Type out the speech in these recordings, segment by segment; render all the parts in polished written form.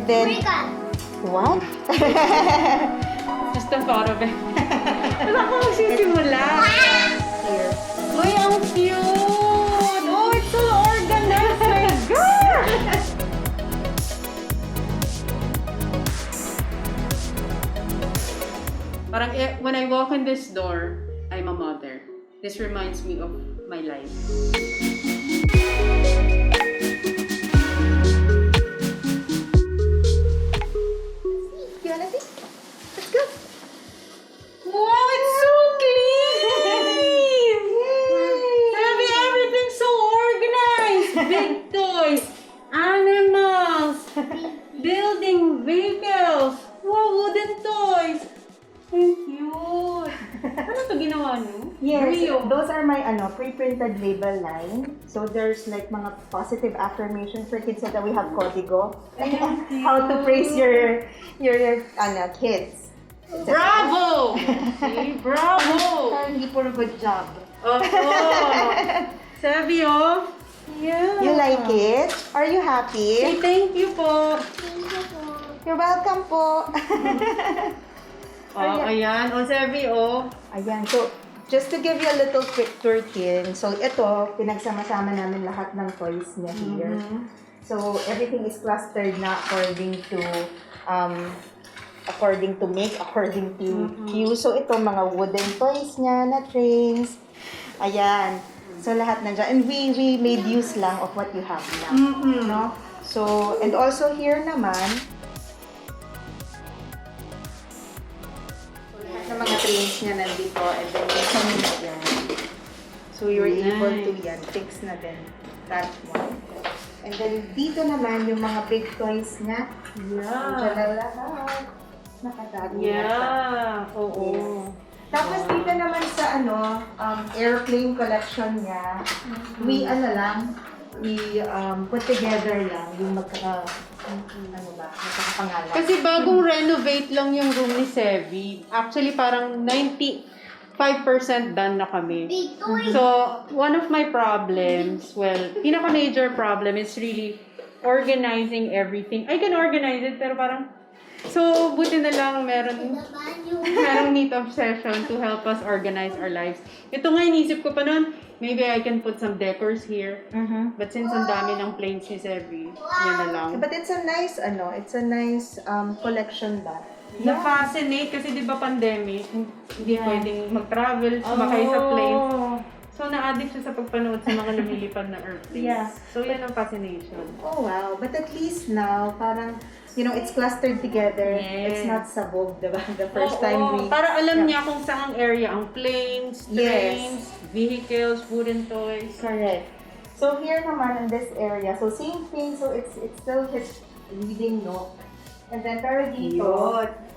then... What? Just a thought of it. Wala ko magsisimula. Here. Uy, ang cute! Oh, it's so organized! My God! Parang when I walk in this door, I'm a mother. This reminds me of my life. You wanna see? Let's go. Wow, it's so clean! Sabi, everything's so organized! Big toys, animals, building vehicles, wow, wooden toys. Thank you. Ano to ginawa niyo? Yes, Rio. those are my pre-printed label line. So there's like mga positive affirmations for kids so that we have código. How to praise your kids. Bravo! See? Bravo! Hindi puro good job. Oh, Sabi, oh. Yeah. You like it? Are you happy? Say thank you po. You're welcome po. Oh, ayan. Oh, Sabi, oh. Ayan, so just to give you a little quick tour, Tin. So ito, pinagsama-sama namin lahat ng toys niya here. So everything is clustered na according to according to cue. So ito, mga wooden toys niya na trains. Ayan. So lahat nandiyan. And we made use lang of what you have now. No? So, and also here naman, na mga trains niya nandito and then yan. So you're able to fix na din that one. And then dito naman yung mga big toys niya. Diyan na lahat. Nakatago na. Yeah. Oo. Yes. Tapos dito naman sa airplane collection niya, we put together lang yung magkakapangalan. Kasi bagong renovate lang yung room ni Seve. Actually, parang 95% done na kami. So, one of my problems, pinaka-major problem is really organizing everything. I can organize it, pero parang, so, buti na lang merong meet-up session to help us organize our lives. Ito nga, inisip ko pa noon, maybe I can put some decors here. But since ang dami ng planes ni Seve, yun na lang. But it's a nice, collection ba? Na-fascinate kasi di ba pandemic, hindi pwedeng mag-travel, sumakay sa planes. So, na-addict siya sa pagpanood sa mga lumilipad na airplanes. Yeah. So, yan ang fascination. Oh, wow. But at least now, parang, it's clustered together. Yes. It's not sabog, diba? The first time we... Para alam niya kung saang area ang planes, trains, vehicles, wooden toys. Correct. So here naman in this area, so same thing, so it's still his reading nook. And then pero dito,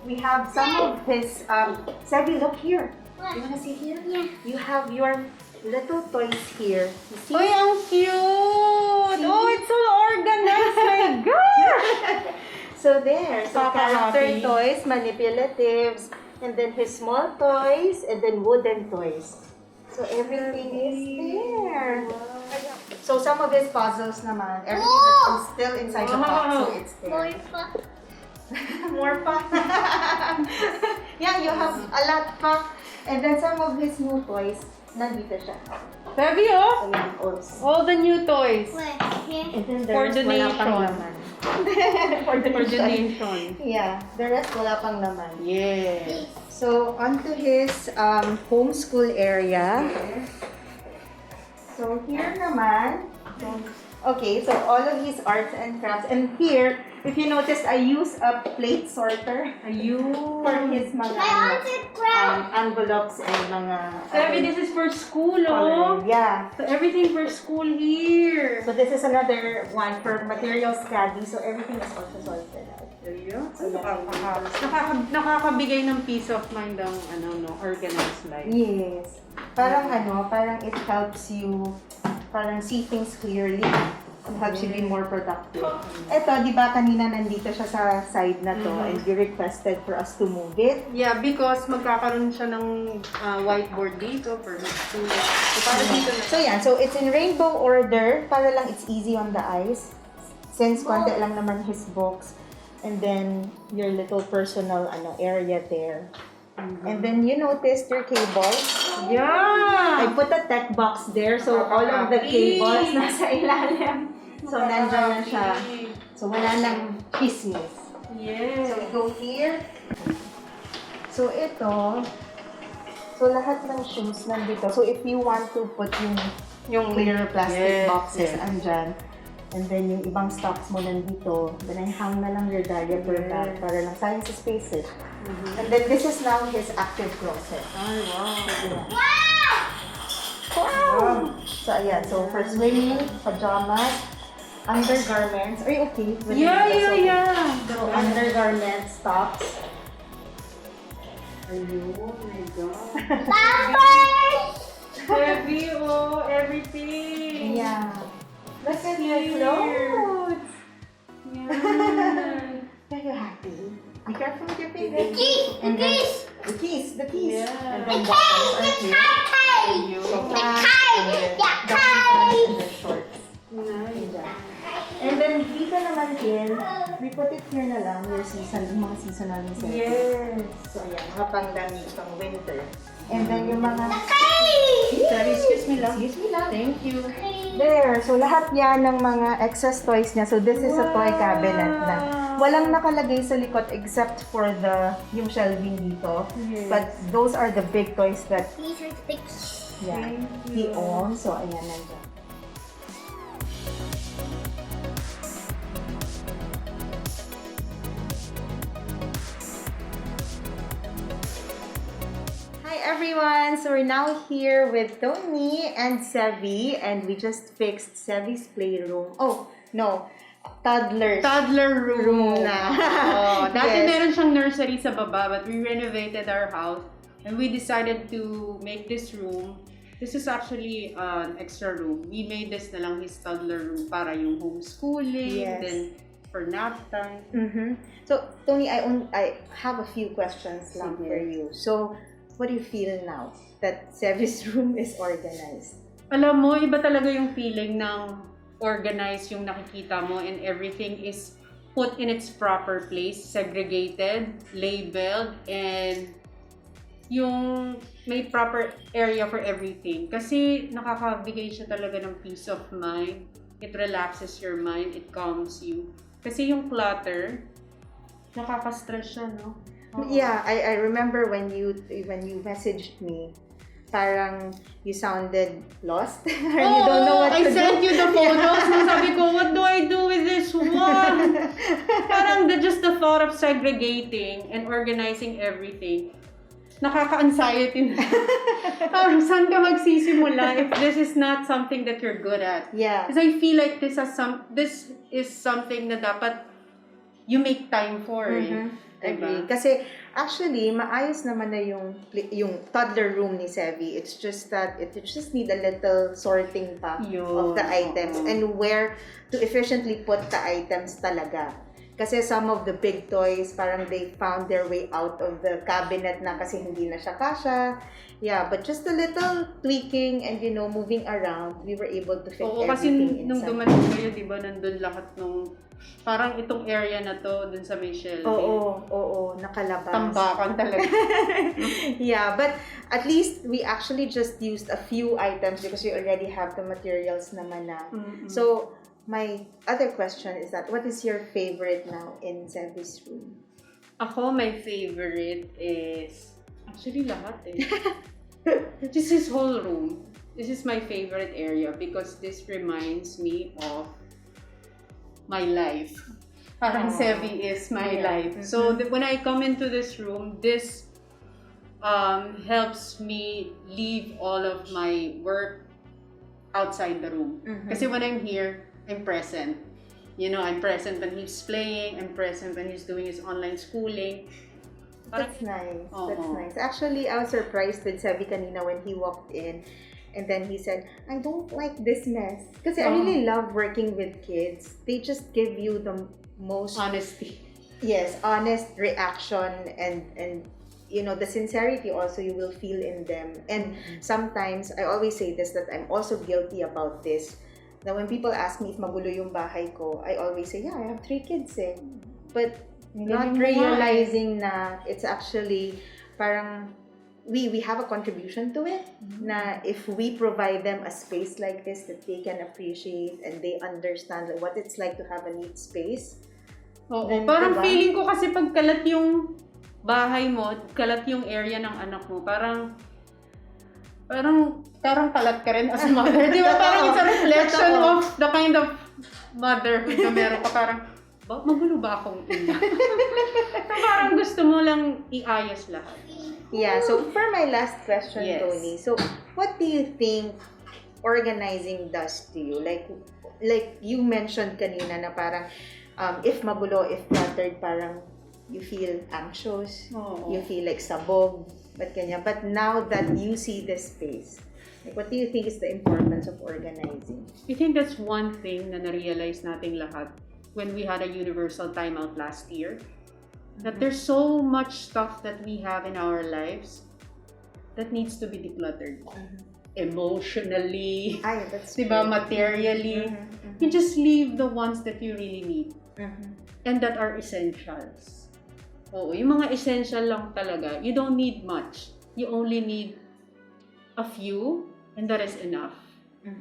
we have some of his, Seve, look here. You wanna see here? Yeah. You have your little toys here. You see? Uy, ang cute! Oh, it's so organized! My God! So there, so character Happy. toys, manipulatives, and then his small toys, and then wooden toys. So everything is there. So some of his puzzles naman, everything is still inside the box, so it's there. More pa. Yeah, you have a lot pa. And then some of his new toys, nandito siya. Seve, oh! Ayan, also. All the new toys. And then the For rest, wala pang donation. laman. For donation. Yeah, the rest wala pang laman. Yes. So, onto his homeschool area. So, here naman, okay, so all of his arts and crafts. And here, if you notice, I use a plate sorter Ayun. for his mga envelopes and mga... Seve, this is for school, coloring. oh. Yeah. So everything for school here. So, this is another one for materials caddy. So, everything is also sorted out. Ayun. Nakakabigay ng peace of mind ang organized life. Yes. Parang parang it helps you see things clearly. It helps you be more productive. Ito, di ba kanina nandito siya sa side na to and you requested for us to move it? Yeah, because magkakaroon siya ng whiteboard dito for next 2 weeks. So, para dito na. So yan, so it's in rainbow order para lang it's easy on the eyes. Since konti lang naman his books. And then your little personal area there. And then you noticed your cables. Yeah! I put a tech box there, so all of the cables nasa ilalim. So nandiyan na siya. So wala nang chismis. Yes. So we go here. So ito, so lahat ng shoes nandito. So if you want to put yung clear plastic boxes, andyan. And then yung ibang stocks mo nandito, then I hang na lang your diaper bag para lang sayang sa space eh. And then this is now his active closet. Ay, wow. Wow! So ayan, so for swimming, pajamas, undergarments. Are you okay? Yeah. So undergarments, tops. Are you? Oh my God. Pampers! Heavy, everything. Yeah. Look at your Clear. clothes. Yeah. Are you happy? Be careful with your The fingers. keys! The And then keys! the keys. Yeah. And The then key! buttons are The here. key! So The pants, key! and then The jockey pants, and then shorts. Nice. And then dito naman din, we put it here na lang, your mga seasonal ni Seve. Yes. So ayan, mga pangdami pang winter. And then yung mga... Sorry, excuse me lang. Excuse me lang. Thank you. There. So lahat yan ng mga excess toys niya. So this is a toy cabinet na. Walang nakalagay sa likod except for yung shelving dito. Yes. But those are the big toys that These are the keys. he owns. So ayan, nandiyan. Hi everyone! So we're now here with Toni and Seve, and we just fixed Seve's playroom. Oh, no. Toddler's Toddler room. na. Dati Yes. meron siyang nursery sa baba, but we renovated our house and we decided to make this room. This is actually an extra room. We made this na lang his toddler room para yung homeschooling, Yes. then for nap time. Mm-hmm. So, Toni, I have a few questions lang Sige. for you. So, what do you feel now that Seve's room is organized? Alam mo, iba talaga yung feeling ng organized yung nakikita mo and everything is put in its proper place, segregated, labeled, and yung may proper area for everything. Kasi nakakabigay siya talaga ng peace of mind. It relaxes your mind, it calms you. Kasi yung clutter, nakaka-stress siya, no? Oo. Yeah, I remember when you messaged me, parang you sounded lost. Or you don't know what I to sent do. you the photos. And sabi ko, what do I do with this one? Parang just the thought of segregating and organizing everything, nakaka-anxiety na. Parang saan ka magsisimula if this is not something that you're good at? Yeah. Because I feel like this is something na dapat you make time for. Agree. Kasi actually, maayos naman na yung toddler room ni Seve. It's just that it just need a little sorting pa of the items and where to efficiently put the items talaga. Kasi some of the big toys, parang they found their way out of the cabinet na kasi hindi na siya kasha. Yeah, but just a little tweaking and moving around, we were able to fit Oo, kasi everything nung inside. dumating kayo, di ba, nandun lahat nung parang itong area na to, dun sa may shelving. Oo, nakalabas. Tambakan talaga. Yeah, but at least we actually just used a few items because we already have the materials naman na. So, my other question is that, what is your favorite now in Seve's room? Ako, my favorite is actually lahat eh. Just his whole room. This is my favorite area because this reminds me of my life. Parang Seve is my life. So when I come into this room, this helps me leave all of my work outside the room. Kasi when I'm here, I'm present. I'm present when he's playing, I'm present when he's doing his online schooling. That's nice. That's Oo. nice. Actually, I was surprised with Seve kanina when he walked in. And then he said, I don't like this mess. Kasi I really love working with kids. They just give you the most... Honesty. Yes, honest reaction and the sincerity also you will feel in them. And sometimes, I always say this, that I'm also guilty about this. Now, when people ask me if magulo yung bahay ko, I always say, yeah, I have 3 kids eh. But Not realizing na it's actually parang we have a contribution to it, na if we provide them a space like this that they can appreciate and they understand what it's like to have a neat space. Oo, Then, parang diba? feeling ko kasi pag kalat yung bahay mo, kalat yung area ng anak mo, parang kalat ka rin as mother. Di ba? Parang it's a reflection of the kind of motherhood na meron ka. Parang, magulo ba akong ina? So, parang gusto mo lang iayos lahat. Yeah, so for my last question, Yes. Toni, so what do you think organizing does to you? Like you mentioned kanina na parang if magulo, if cluttered, parang you feel anxious, you feel like sabog, but ganyan. But now that you see this space, like what do you think is the importance of organizing? I think that's one thing na na-realize nating lahat when we had a universal timeout last year. That there's so much stuff that we have in our lives that needs to be decluttered. Emotionally, That's diba, true. materially. You just leave the ones that you really need and that are essentials. Oo, yung mga essential lang talaga. You don't need much. You only need a few and that is enough.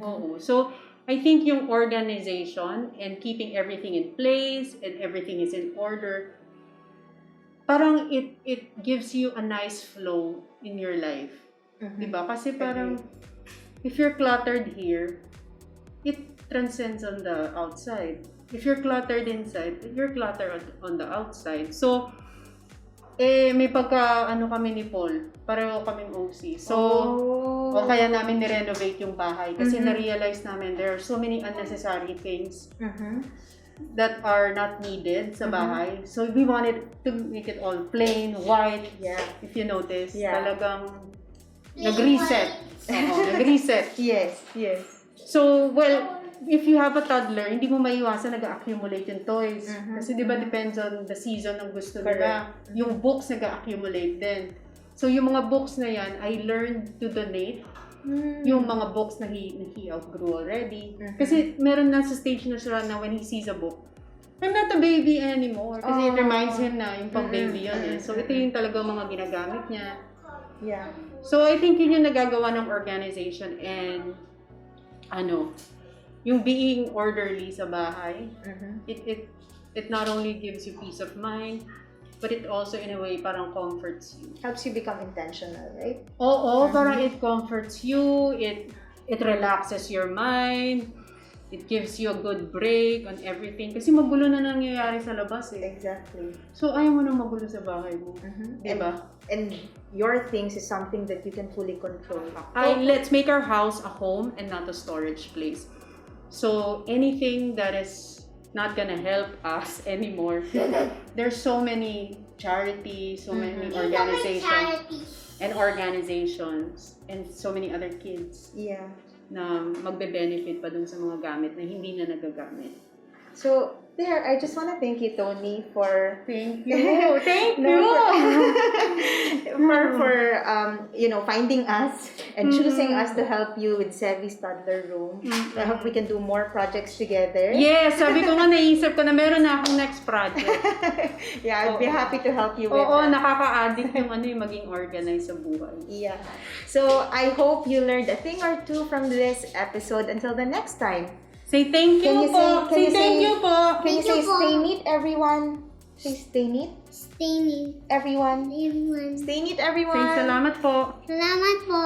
Oo. So, I think yung organization and keeping everything in place and everything is in order, parang it gives you a nice flow in your life. Diba? Kasi parang if you're cluttered here, it transcends on the outside. If you're cluttered inside, you're cluttered on the outside. So, may kami ni Paul. Pareho kaming OC. So, o kaya namin ni-renovate yung bahay. Kasi na-realize namin there are so many unnecessary things that are not needed sa bahay. So, we wanted to make it all plain, white. Yeah. If you notice, Yeah. talagang nag-reset. Oo, nag-reset. Yes. So, well, if you have a toddler, hindi mo maiwasan nag-accumulate yung toys. Kasi di ba depends on the season ng gusto nila. Yung books nag-accumulate din. So, yung mga books na yan, I learned to donate. Yung mga books na he outgrew already. Kasi meron na sa stage na siya na when he sees a book, I'm not a baby anymore. Kasi it reminds him na yung pang-baby yun eh. So, ito yung talagang mga ginagamit niya. Yeah. So, I think yun yung nagagawa ng organization and yung being orderly sa bahay. It not only gives you peace of mind, but it also in a way parang comforts you. Helps you become intentional, right? Oo, parang it comforts you, it relaxes your mind, it gives you a good break on everything. Kasi magulo na nangyayari sa labas eh. Exactly. So, ayaw mo nang magulo sa bahay mo. Diba? And your things is something that you can fully control. Let's make our house a home and not a storage place. So, anything that is not gonna help us anymore, there's so many charities, so many organizations, and so many other kids na magbe-benefit pa dun sa mga gamit na hindi na nagagamit. So, there, I just want to thank you, Toni, for... Thank you! Thank you! for finding us and choosing us to help you with Seve's Toddler Room. I hope we can do more projects together. Yes! Sabi ko nga, naisip ko na meron na akong next project. Yeah, I'd be happy to help you with Oo, that. nakaka-addict yung yung maging organized sa buhay. Yeah. So, I hope you learned a thing or two from this episode. Until the next time. Say thank you po! Say thank you po! Can you say stay neat, everyone? Say stay neat. Stay neat, Everyone. everyone. Stay neat, everyone. Say salamat po! Salamat po.